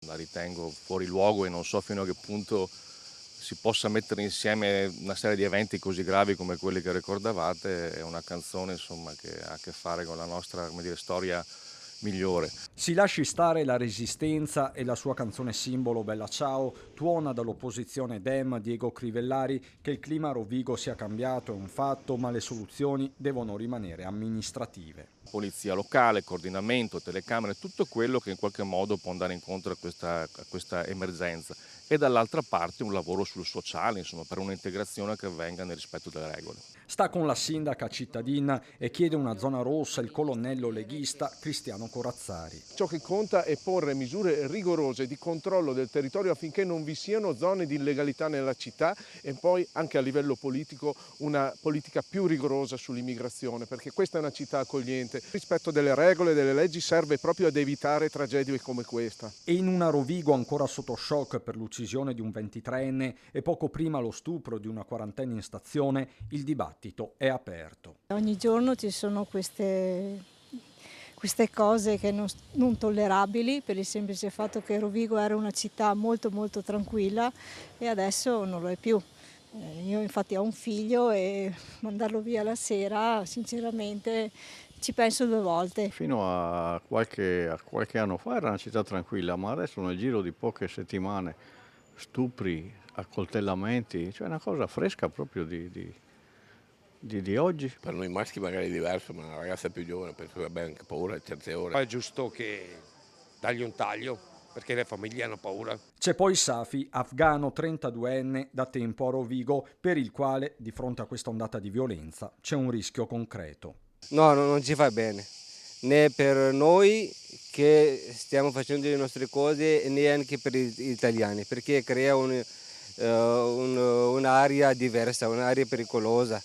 la ritengo fuori luogo e non so fino a che punto si possa mettere insieme una serie di eventi così gravi come quelli che ricordavate e una canzone insomma, che ha a che fare con la nostra, come dire, storia migliore. Si lasci stare la Resistenza e la sua canzone simbolo Bella Ciao tuona dall'opposizione Dem Diego Crivellari che il clima a Rovigo sia cambiato è un fatto, ma le soluzioni devono rimanere amministrative. Polizia locale, coordinamento, telecamere, tutto quello che in qualche modo può andare incontro a questa emergenza e dall'altra parte un lavoro sul sociale, insomma, per un'integrazione che avvenga nel rispetto delle regole. Sta con la sindaca cittadina e chiede una zona rossa il colonnello leghista Cristiano Corazzari. Ciò che conta è porre misure rigorose di controllo del territorio affinché non vi siano zone di illegalità nella città e poi anche a livello politico una politica più rigorosa sull'immigrazione, perché questa è una città accogliente. Il rispetto delle regole e delle leggi serve proprio ad evitare tragedie come questa. E in una Rovigo ancora sotto shock per l'uccisione di un 23enne e poco prima lo stupro di una quarantenne in stazione, il dibattito è aperto. Ogni giorno ci sono queste cose che non tollerabili per il semplice fatto che Rovigo era una città molto molto tranquilla e adesso non lo è più. Io infatti ho un figlio e mandarlo via la sera sinceramente ci penso due volte. Fino a qualche anno fa era una città tranquilla, ma adesso nel giro di poche settimane stupri, accoltellamenti, cioè una cosa fresca proprio di oggi. Per noi maschi magari è diverso, ma una ragazza più giovane penso che abbia anche paura a certe ore. È giusto che dargli un taglio, perché le famiglie hanno paura. C'è poi Safi, afgano 32enne da tempo a Rovigo, per il quale, di fronte a questa ondata di violenza, c'è un rischio concreto. No, non ci fa bene, né per noi che stiamo facendo le nostre cose, né anche per gli italiani, perché crea un'area diversa, un'area pericolosa.